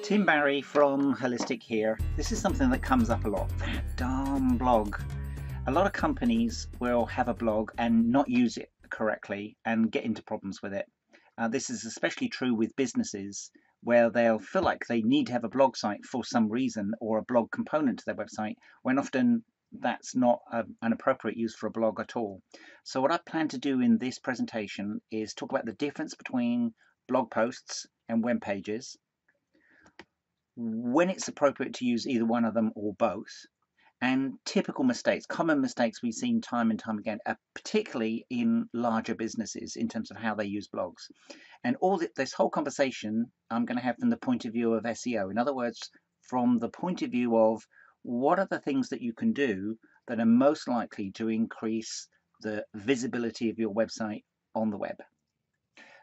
Tim Barry from Holistic here. This is something that comes up a lot. That darn blog. A lot of companies will have a blog and not use it correctly and get into problems with it. This is especially true with businesses where they'll feel like they need to have a blog site for some reason or a blog component to their website, when often that's not an appropriate use for a blog at all. So what I plan to do in this presentation is talk about the difference between blog posts and web pages, when it's appropriate to use either one of them or both, and typical mistakes, common mistakes we've seen time and time again, particularly in larger businesses in terms of how they use blogs. And this whole conversation I'm going to have from the point of view of SEO. In other words, from the point of view of what are the things that you can do that are most likely to increase the visibility of your website on the web.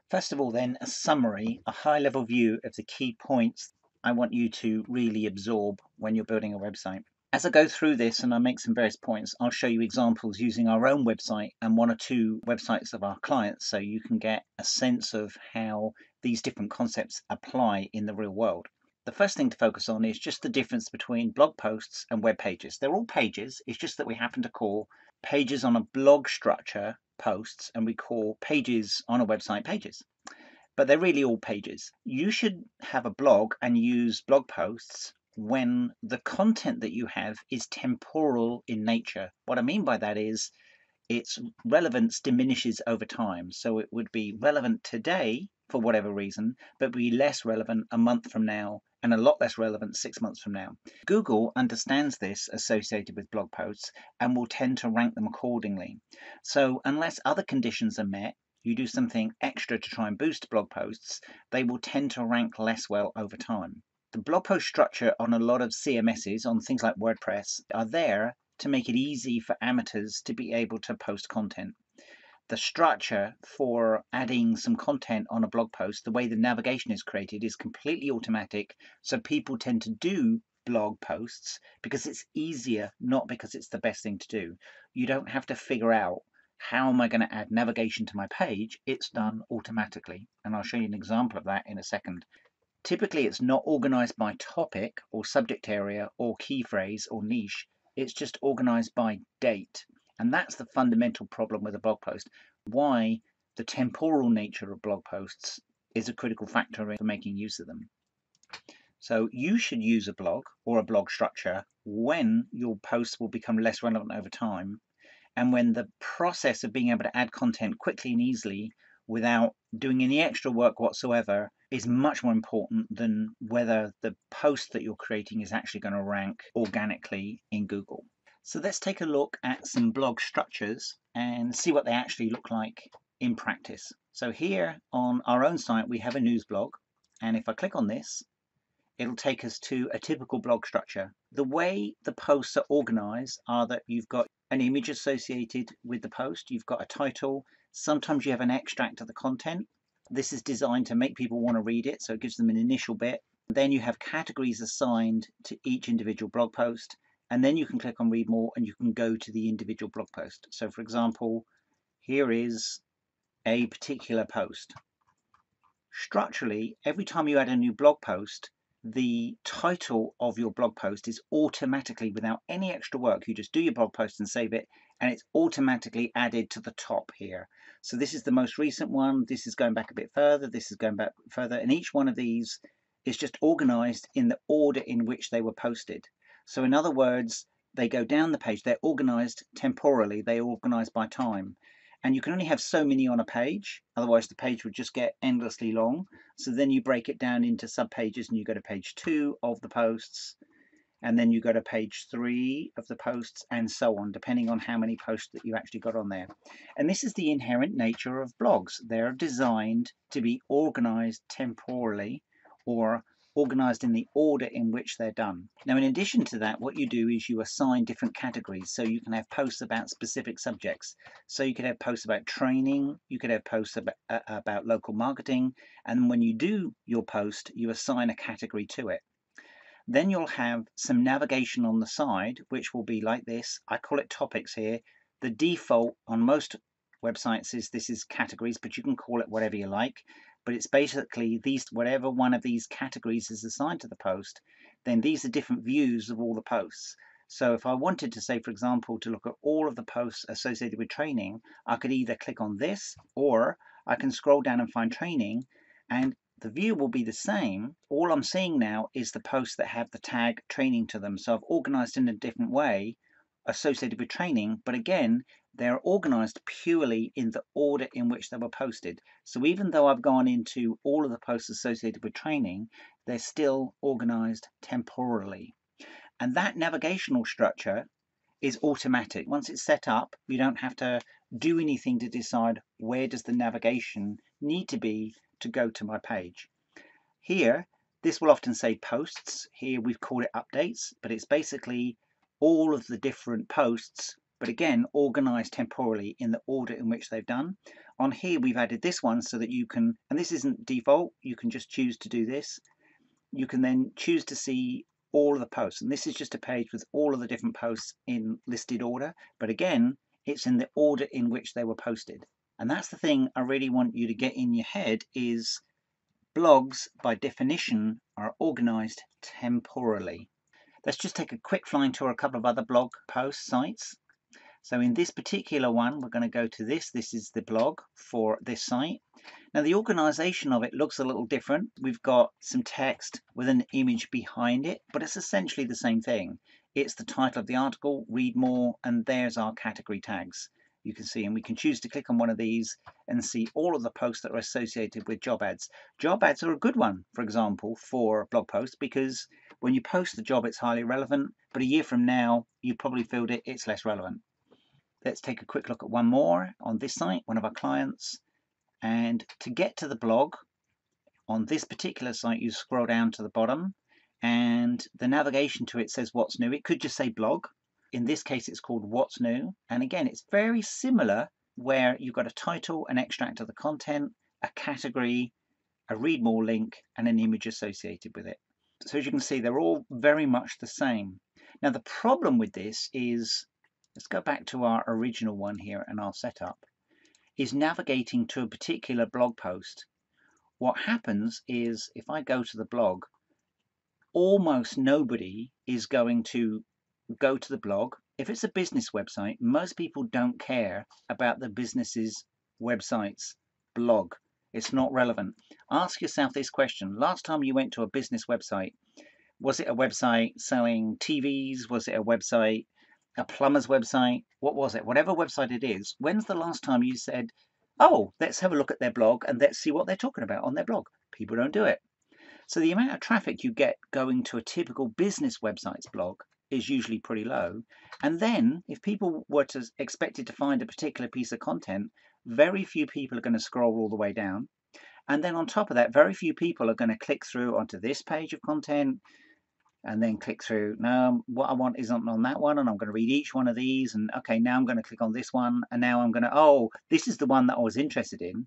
First of all, then, a summary, a high-level view of the key points I want you to really absorb when you're building a website. As I go through this and I make some various points, I'll show you examples using our own website and one or two websites of our clients, so you can get a sense of how these different concepts apply in the real world. The first thing to focus on is just the difference between blog posts and web pages. They're all pages, it's just that we happen to call pages on a blog structure posts, and we call pages on a website pages. But they're really all pages. You should have a blog and use blog posts when the content that you have is temporal in nature. What I mean by that is its relevance diminishes over time. So it would be relevant today for whatever reason, but be less relevant a month from now and a lot less relevant 6 months from now. Google understands this associated with blog posts and will tend to rank them accordingly. So unless other conditions are met, you do something extra to try and boost blog posts, they will tend to rank less well over time. The blog post structure on a lot of CMSs, on things like WordPress, are there to make it easy for amateurs to be able to post content. The structure for adding some content on a blog post, the way the navigation is created, is completely automatic, so people tend to do blog posts because it's easier, not because it's the best thing to do. You don't have to figure out, how am I going to add navigation to my page? It's done automatically, and I'll show you an example of that in a second. Typically, it's not organized by topic or subject area or key phrase or niche. It's just organized by date. And that's the fundamental problem with a blog post. Why the temporal nature of blog posts is a critical factor in making use of them. So you should use a blog or a blog structure when your posts will become less relevant over time, and when the process of being able to add content quickly and easily without doing any extra work whatsoever is much more important than whether the post that you're creating is actually going to rank organically in Google. So let's take a look at some blog structures and see what they actually look like in practice. So here on our own site, we have a news blog, and if I click on this, it'll take us to a typical blog structure. The way the posts are organized are that you've got an image associated with the post, you've got a title, sometimes you have an extract of the content. This is designed to make people want to read it, so it gives them an initial bit. Then you have categories assigned to each individual blog post, and then you can click on read more and you can go to the individual blog post. So for example, here is a particular post. Structurally, every time you add a new blog post, the title of your blog post is automatically, without any extra work, you just do your blog post and save it, and it's automatically added to the top here. So this is the most recent one, this is going back a bit further, this is going back further, and each one of these is just organized in the order in which they were posted. So in other words, they go down the page, they're organized temporally, they're organized by time. And you can only have so many on a page, otherwise the page would just get endlessly long. So then you break it down into subpages and you go to page 2 of the posts, and then you go to page 3 of the posts, and so on, depending on how many posts that you actually got on there. And this is the inherent nature of blogs. They're designed to be organized temporally, or organized in the order in which they're done. Now, in addition to that, what you do is you assign different categories. So you can have posts about specific subjects. So you could have posts about training, you could have posts about local marketing, and when you do your post, you assign a category to it. Then you'll have some navigation on the side, which will be like this. I call it topics here. The default on most websites is this is categories, but you can call it whatever you like. but it's basically these, whatever one of these categories is assigned to the post, then these are different views of all the posts. So if I wanted to say, for example, to look at all of the posts associated with training, I could either click on this, or I can scroll down and find training, and the view will be the same. All I'm seeing now is the posts that have the tag training to them. So I've organized in a different way associated with training, but again, they're organized purely in the order in which they were posted. So even though I've gone into all of the posts associated with training, they're still organized temporally. And that navigational structure is automatic. Once it's set up, you don't have to do anything to decide where does the navigation need to be to go to my page. Here, this will often say posts. Here we've called it updates, but it's basically all of the different posts, but again, organized temporally in the order in which they've done. On here, we've added this one so that you can, and this isn't default, you can just choose to do this. You can then choose to see all of the posts, and this is just a page with all of the different posts in listed order, but again, it's in the order in which they were posted. And that's the thing I really want you to get in your head is blogs, by definition, are organized temporally. Let's just take a quick flying tour a couple of other blog post sites. So in this particular one, we're going to go to this. This is the blog for this site. Now the organization of it looks a little different. We've got some text with an image behind it, but it's essentially the same thing. It's the title of the article, read more, and there's our category tags. You can see, and we can choose to click on one of these and see all of the posts that are associated with job ads. Job ads are a good one, for example, for blog posts, because when you post the job, it's highly relevant, but a year from now, you probably feel it's less relevant. Let's take a quick look at one more on this site, one of our clients. And to get to the blog, on this particular site, you scroll down to the bottom, and the navigation to it says what's new. It could just say blog. In this case, it's called What's New. And again, it's very similar where you've got a title, an extract of the content, a category, a read more link, and an image associated with it. So as you can see, they're all very much the same. Now, the problem with this is, let's go back to our original one here and our setup, is navigating to a particular blog post. What happens is if I go to the blog, almost nobody is going to go to the blog. If it's a business website, most people don't care about the business's website's blog. It's not relevant. Ask yourself this question. Last time you went to a business website, was it a website selling TVs? Was it a website, a plumber's website? What was it? Whatever website it is, when's the last time you said, oh, let's have a look at their blog and let's see what they're talking about on their blog? People don't do it. So the amount of traffic you get going to a typical business website's blog is usually pretty low. And then if people were to expected to find a particular piece of content, very few people are going to scroll all the way down. And then on top of that, very few people are going to click through onto this page of content and then click through. No, what I want isn't on that one, and I'm going to read each one of these. And okay, now I'm going to click on this one, and now I'm going to, oh, this is the one that I was interested in,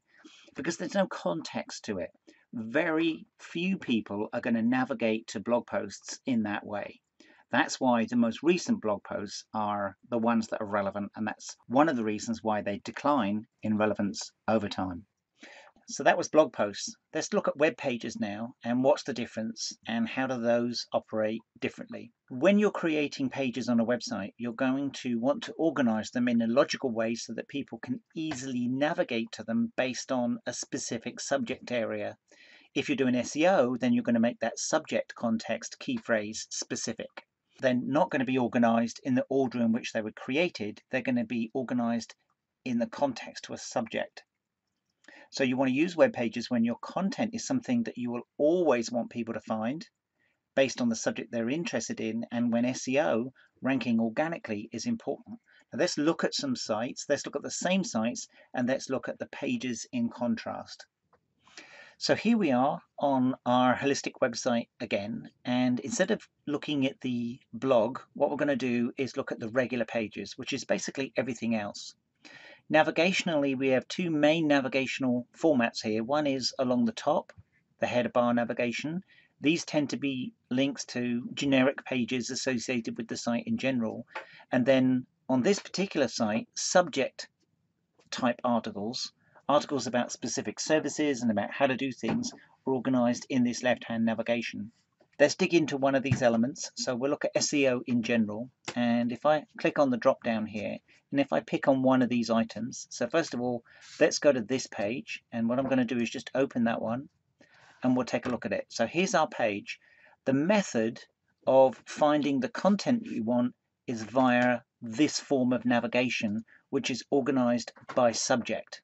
because there's no context to it. Very few people are going to navigate to blog posts in that way. That's why the most recent blog posts are the ones that are relevant, and that's one of the reasons why they decline in relevance over time. So that was blog posts. Let's look at web pages now and what's the difference and how do those operate differently. When you're creating pages on a website, you're going to want to organize them in a logical way so that people can easily navigate to them based on a specific subject area. If you're doing SEO, then you're going to make that subject context key phrase specific. They're not going to be organized in the order in which they were created. They're going to be organized in the context to a subject. So you want to use web pages when your content is something that you will always want people to find based on the subject they're interested in, and when SEO, ranking organically, is important. Now let's look at some sites. Let's look at the same sites and let's look at the pages in contrast. So here we are on our holistic website again, and instead of looking at the blog, what we're going to do is look at the regular pages, which is basically everything else. Navigationally, we have two main navigational formats here. One is along the top, the header bar navigation. These tend to be links to generic pages associated with the site in general. And then on this particular site, subject type articles Articles about specific services and about how to do things are organized in this left-hand navigation. Let's dig into one of these elements. So we'll look at SEO in general, and if I click on the drop down here, and if I pick on one of these items, so first of all, let's go to this page, and what I'm going to do is just open that one, and we'll take a look at it. So here's our page. The method of finding the content you want is via this form of navigation, which is organized by subject.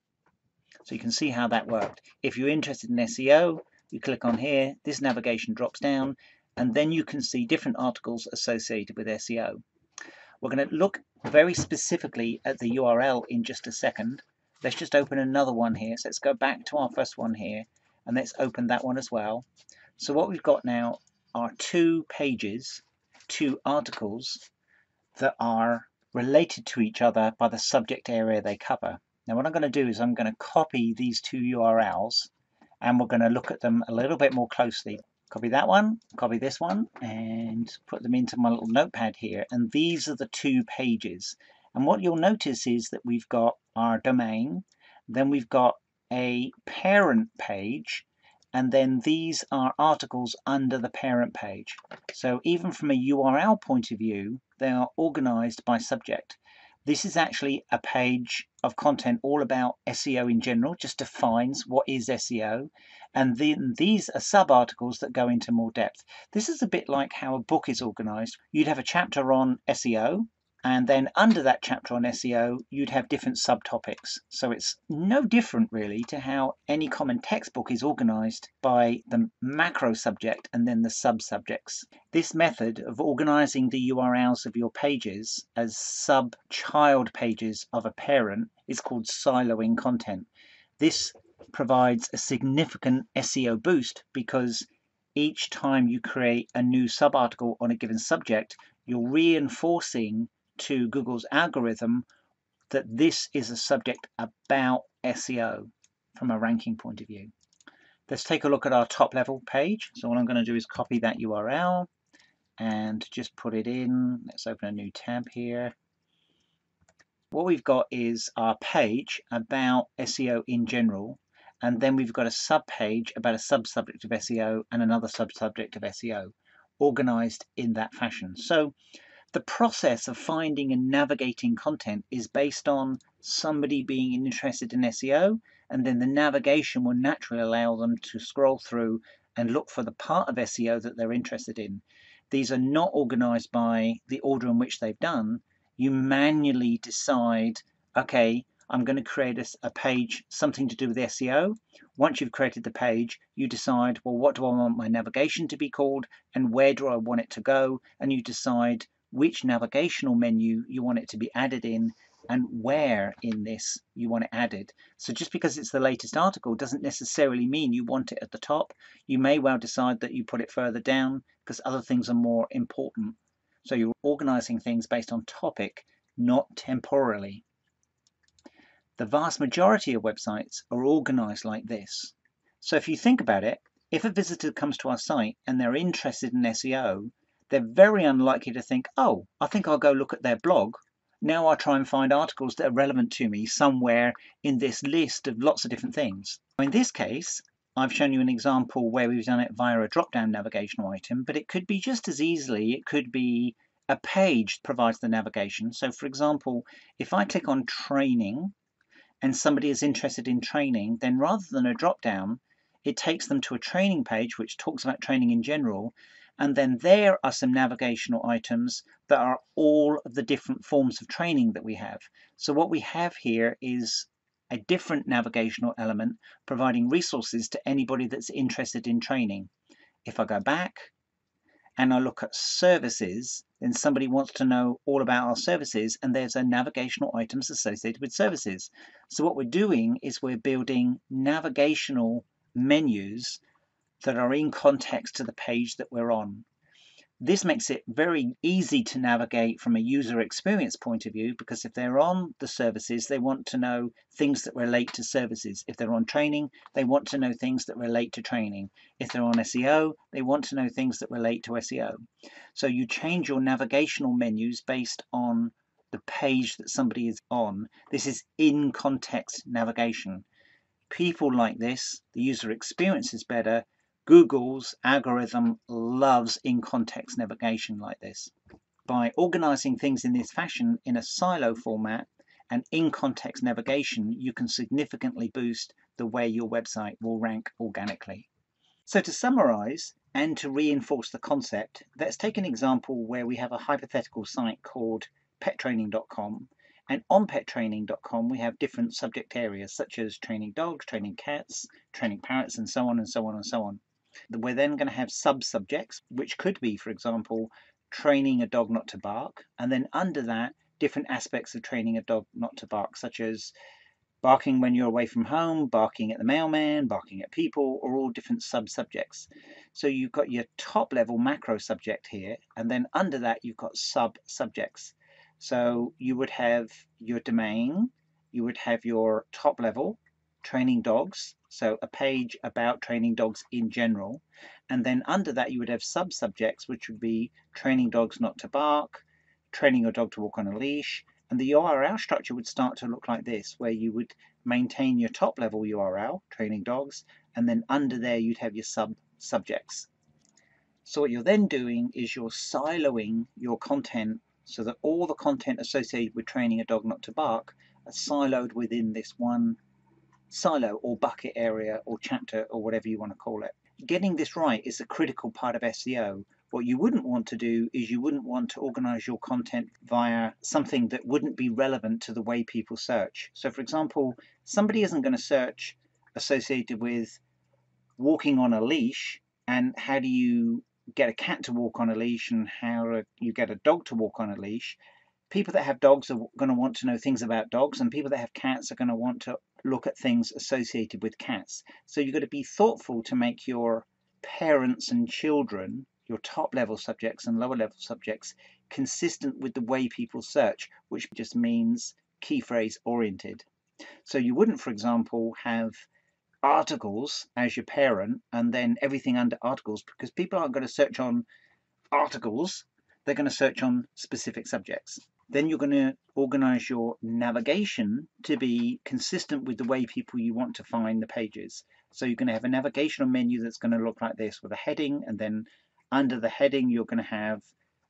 So you can see how that worked. If you're interested in SEO, you click on here, this navigation drops down, and then you can see different articles associated with SEO. We're going to look very specifically at the URL in just a second. Let's just open another one here. So let's go back to our first one here, and let's open that one as well. So what we've got now are two pages, two articles that are related to each other by the subject area they cover. Now what I'm going to do is I'm going to copy these two URLs, and we're going to look at them a little bit more closely. Copy that one, copy this one, and put them into my little notepad here. And these are the two pages. And what you'll notice is that we've got our domain, then we've got a parent page, and then these are articles under the parent page. So even from a URL point of view, they are organized by subject. This is actually a page of content all about SEO in general, just defines what is SEO. And then these are sub-articles that go into more depth. This is a bit like how a book is organized. You'd have a chapter on SEO, and then under that chapter on SEO, you'd have different subtopics. So it's no different really to how any common textbook is organized by the macro subject and then the sub-subjects. This method of organizing the URLs of your pages as sub-child pages of a parent is called siloing content. This provides a significant SEO boost because each time you create a new sub-article on a given subject, you're reinforcing to Google's algorithm that this is a subject about SEO from a ranking point of view. Let's take a look at our top level page. So all I'm going to do is copy that URL and just put it in. Let's open a new tab here. What we've got is our page about SEO in general, and then we've got a sub-page about a sub-subject of SEO and another sub-subject of SEO, organized in that fashion. So the process of finding and navigating content is based on somebody being interested in SEO, and then the navigation will naturally allow them to scroll through and look for the part of SEO that they're interested in. These are not organized by the order in which they've done. You manually decide, okay, I'm going to create a page, something to do with SEO. Once you've created the page, you decide, well, what do I want my navigation to be called, and where do I want it to go? And you decide which navigational menu you want it to be added in, and where in this you want it added. So just because it's the latest article doesn't necessarily mean you want it at the top. You may well decide that you put it further down because other things are more important. So you're organizing things based on topic, not temporally. The vast majority of websites are organized like this. So if you think about it, if a visitor comes to our site and they're interested in SEO, they're very unlikely to think, oh, I think I'll go look at their blog. Now I'll try and find articles that are relevant to me somewhere in this list of lots of different things. In this case, I've shown you an example where we've done it via a drop-down navigational item, but it could be just as easily, it could be a page that provides the navigation. So for example, if I click on training and somebody is interested in training, then rather than a drop-down, it takes them to a training page which talks about training in general, and then there are some navigational items that are all of the different forms of training that we have. So what we have here is a different navigational element providing resources to anybody that's interested in training. If I go back and I look at services, then somebody wants to know all about our services, and there's a navigational items associated with services. So what we're doing is we're building navigational menus that are in context to the page that we're on. This makes it very easy to navigate from a user experience point of view, because if they're on the services, they want to know things that relate to services. If they're on training, they want to know things that relate to training. If they're on SEO, they want to know things that relate to SEO. So you change your navigational menus based on the page that somebody is on. This is in context navigation. People like this, the user experience is better. Google's algorithm loves in-context navigation like this. By organizing things in this fashion in a silo format and in-context navigation, you can significantly boost the way your website will rank organically. So to summarize and to reinforce the concept, let's take an example where we have a hypothetical site called pettraining.com. And on pettraining.com, we have different subject areas such as training dogs, training cats, training parrots, and so on and so on and so on. We're then going to have sub-subjects, which could be, for example, training a dog not to bark. And then under that, different aspects of training a dog not to bark, such as barking when you're away from home, barking at the mailman, barking at people, are all different sub-subjects. So you've got your top-level macro subject here, and then under that you've got sub-subjects. So you would have your domain, you would have your top-level, training dogs, so a page about training dogs in general, and then under that you would have sub-subjects, which would be training dogs not to bark, training your dog to walk on a leash, and the URL structure would start to look like this, where you would maintain your top level URL, training dogs, and then under there you'd have your sub-subjects. So what you're then doing is you're siloing your content so that all the content associated with training a dog not to bark are siloed within this one silo or bucket area or chapter or whatever you want to call it. Getting this right is a critical part of SEO. What you wouldn't want to do is you wouldn't want to organize your content via something that wouldn't be relevant to the way people search. So for example, somebody isn't going to search associated with walking on a leash and how do you get a cat to walk on a leash and how you get a dog to walk on a leash. People that have dogs are going to want to know things about dogs, and people that have cats are going to want to look at things associated with cats. So you've got to be thoughtful to make your parents and children, your top level subjects and lower level subjects, consistent with the way people search, which just means key phrase oriented. So you wouldn't, for example, have articles as your parent and then everything under articles, because people aren't going to search on articles, they're going to search on specific subjects. Then you're going to organize your navigation to be consistent with the way people you want to find the pages. So you're going to have a navigational menu that's going to look like this with a heading, and then under the heading you're going to have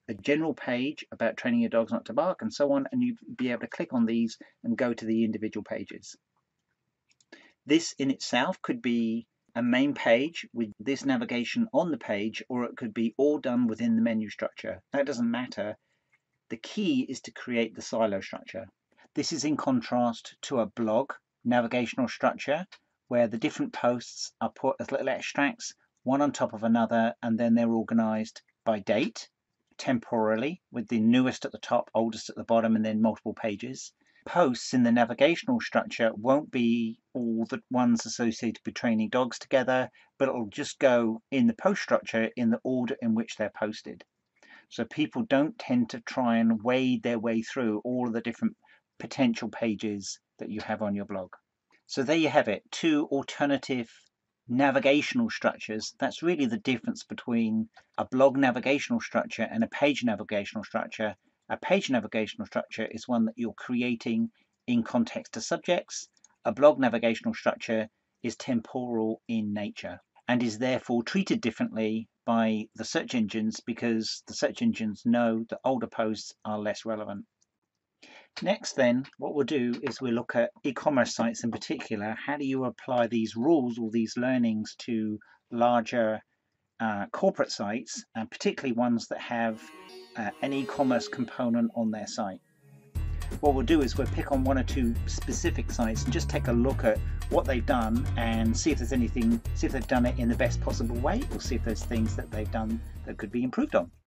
a general page about training your dogs not to bark and so on, and you'd be able to click on these and go to the individual pages. This in itself could be a main page with this navigation on the page, or it could be all done within the menu structure. That doesn't matter. The key is to create the silo structure. This is in contrast to a blog navigational structure where the different posts are put as little extracts, one on top of another, and then they're organized by date, temporally, with the newest at the top, oldest at the bottom, and then multiple pages. Posts in the navigational structure won't be all the ones associated with training dogs together, but it'll just go in the post structure in the order in which they're posted. So people don't tend to try and wade their way through all of the different potential pages that you have on your blog. So there you have it, two alternative navigational structures. That's really the difference between a blog navigational structure and a page navigational structure. A page navigational structure is one that you're creating in context to subjects. A blog navigational structure is temporal in nature and is therefore treated differently by the search engines because the search engines know that older posts are less relevant. Next then, what we'll do is we'll look at e-commerce sites in particular. How do you apply these rules or these learnings to larger corporate sites, and particularly ones that have an e-commerce component on their site? What we'll do is we'll pick on one or two specific sites and just take a look at what they've done and see if there's anything, see if they've done it in the best possible way, or see if there's things that they've done that could be improved on.